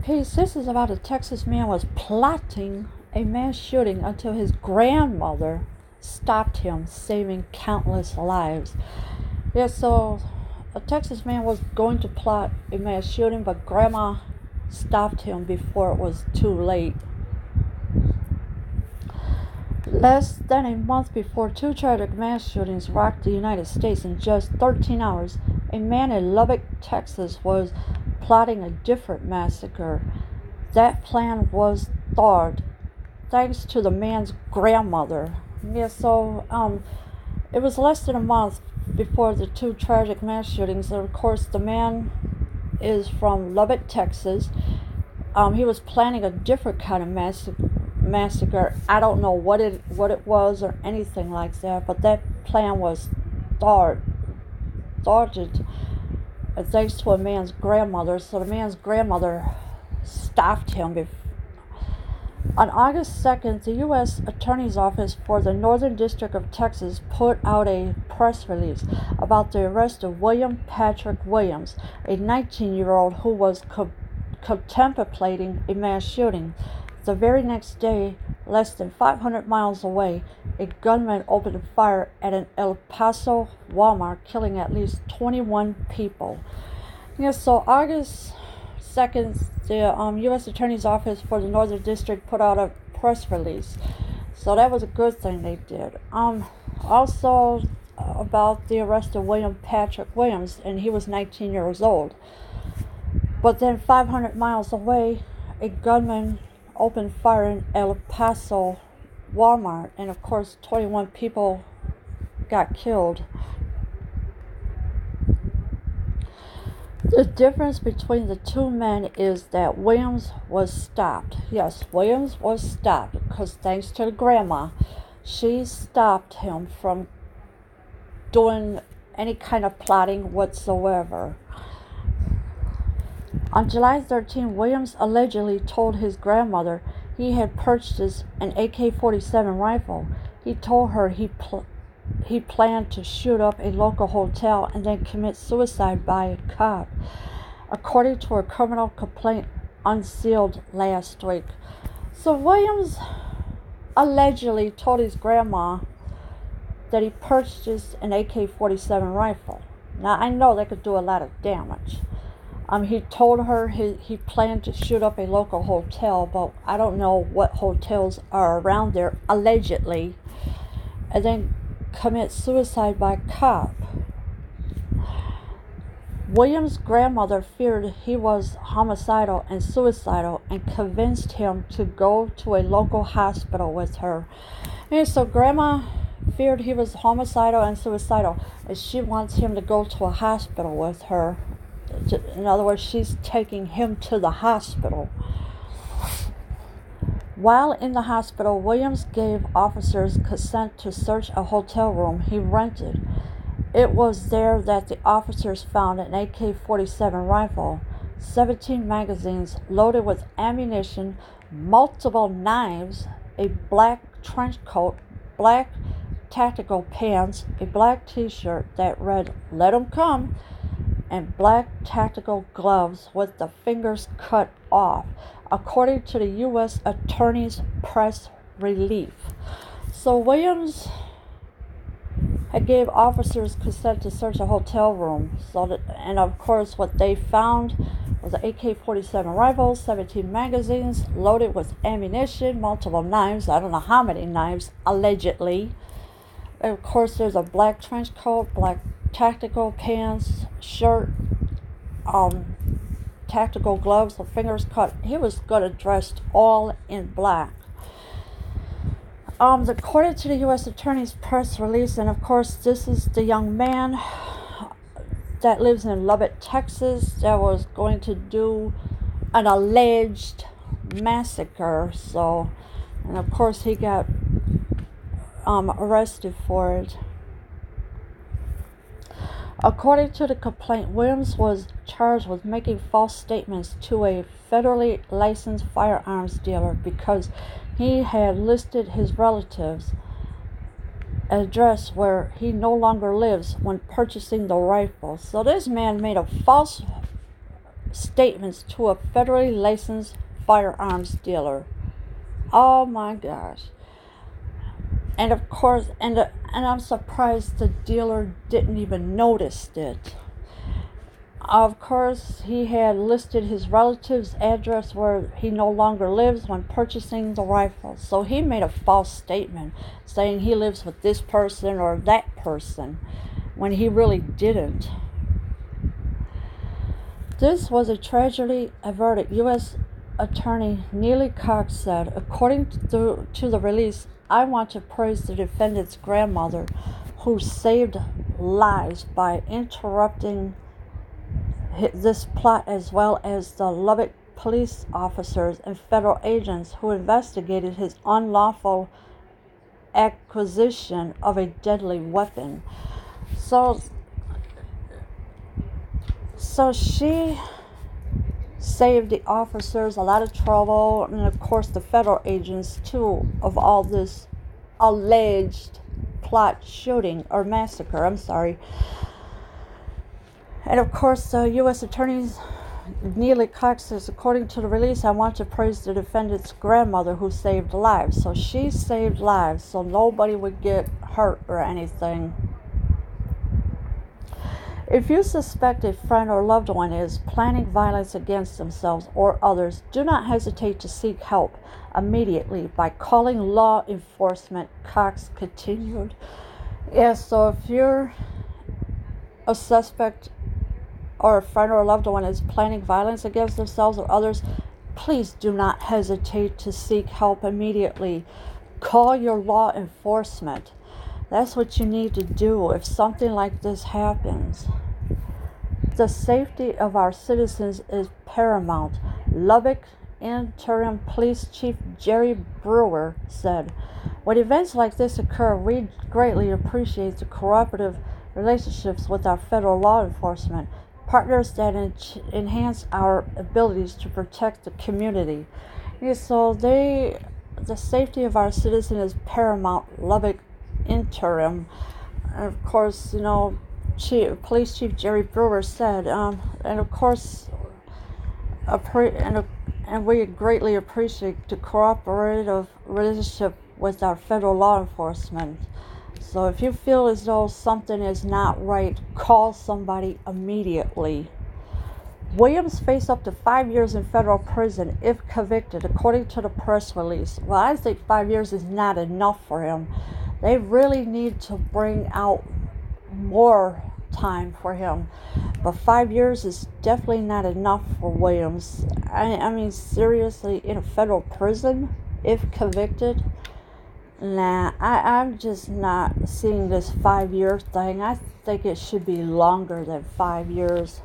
Peace. This is about a Texas man was plotting a mass shooting until his grandmother stopped him, saving countless lives. Yeah, so a Texas man was going to plot a mass shooting, but grandma stopped him before it was too late. Less than a month before two tragic mass shootings rocked the United States in just 13 hours, a man in Lubbock, Texas was plotting a different massacre. That plan was thwarted thanks to the man's grandmother. Yeah, so it was less than a month before the two tragic mass shootings. And of course, the man is from Lubbock, Texas. He was planning a different kind of massacre. I don't know what it was or anything like that, but that plan was thwarted thanks to a man's grandmother. So the man's grandmother stopped him. On August 2nd, the U.S. Attorney's Office for the Northern District of Texas put out a press release about the arrest of William Patrick Williams, a 19-year-old who was contemplating a mass shooting. The very next day, less than 500 miles away, a gunman opened fire at an El Paso Walmart, killing at least 21 people. Yes, so August 2nd, the U.S. Attorney's Office for the Northern District put out a press release. So that was a good thing they did. Also about the arrest of William Patrick Williams, and he was 19 years old. But then 500 miles away, a gunman opened fire in El Paso Walmart, and of course 21 people got killed. The difference between the two men is that Williams was stopped. Yes, Williams was stopped because thanks to the grandma, she stopped him from doing any kind of plotting whatsoever. On July 13, Williams allegedly told his grandmother he had purchased an AK-47 rifle. He told her he planned to shoot up a local hotel and then commit suicide by a cop, according to a criminal complaint unsealed last week. So Williams allegedly told his grandma that he purchased an AK-47 rifle. Now, I know that could do a lot of damage. He told her he planned to shoot up a local hotel, but I don't know what hotels are around there, allegedly, and then commit suicide by cop. William's grandmother feared he was homicidal and suicidal and convinced him to go to a local hospital with her. And so grandma feared he was homicidal and suicidal, and she wants him to go to a hospital with her. In other words, she's taking him to the hospital. While in the hospital, Williams gave officers consent to search a hotel room he rented. It was there that the officers found an AK-47 rifle, 17 magazines loaded with ammunition, multiple knives, a black trench coat, black tactical pants, a black t-shirt that read, "Let 'em come," and black tactical gloves with the fingers cut off, according to the U.S. Attorney's press release. So Williams had gave officers consent to search a hotel room. And of course what they found was an AK-47 rifle, 17 magazines loaded with ammunition, multiple knives, I don't know how many knives, allegedly. And of course there's a black trench coat, black tactical pants, shirt, tactical gloves, the fingers cut. He was good and dressed all in black. According to the U.S. Attorney's press release, and of course this is the young man that lives in Lubbock, Texas, that was going to do an alleged massacre. So, and of course he got arrested for it. According to the complaint, Williams was charged with making false statements to a federally licensed firearms dealer because he had listed his relatives' address where he no longer lives when purchasing the rifle. So this man made a false statements to a federally licensed firearms dealer. Oh my gosh. And of course, and I'm surprised the dealer didn't even notice it. Of course, he had listed his relative's address where he no longer lives when purchasing the rifle. So he made a false statement saying he lives with this person or that person when he really didn't. This was a tragedy averted, U.S. Attorney Neely Cox said. According to the release, I want to praise the defendant's grandmother who saved lives by interrupting this plot, as well as the Lubbock police officers and federal agents who investigated his unlawful acquisition of a deadly weapon. So she saved the officers a lot of trouble, and of course the federal agents too, of all this alleged plot shooting or massacre. And of course, the U.S. Attorney Neely Cox says, according to the release, I want to praise the defendant's grandmother who saved lives. So she saved lives so nobody would get hurt or anything. If you suspect a friend or loved one is planning violence against themselves or others, do not hesitate to seek help immediately by calling law enforcement, Cox continued. So if you're a suspect or a friend or a loved one is planning violence against themselves or others, please do not hesitate to seek help immediately. Call your law enforcement. That's what you need to do if something like this happens. The safety of our citizens is paramount, Lubbock Interim Police Chief Jerry Brewer said. When events like this occur, we greatly appreciate the cooperative relationships with our federal law enforcement partners that enhance our abilities to protect the community. So the safety of our citizens is paramount, Lubbock Interim. And of course, Police Chief Jerry Brewer said, and of course, and we greatly appreciate the cooperative relationship with our federal law enforcement. So if you feel as though something is not right, call somebody immediately. Williams faced up to 5 years in federal prison if convicted, according to the press release. Well, I think 5 years is not enough for him. They really need to bring out more time for him. But 5 years is definitely not enough for Williams. I mean, seriously, in a federal prison, if convicted? Nah, I'm just not seeing this 5-year thing. I think it should be longer than 5 years.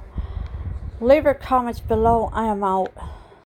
Leave your comments below. I am out.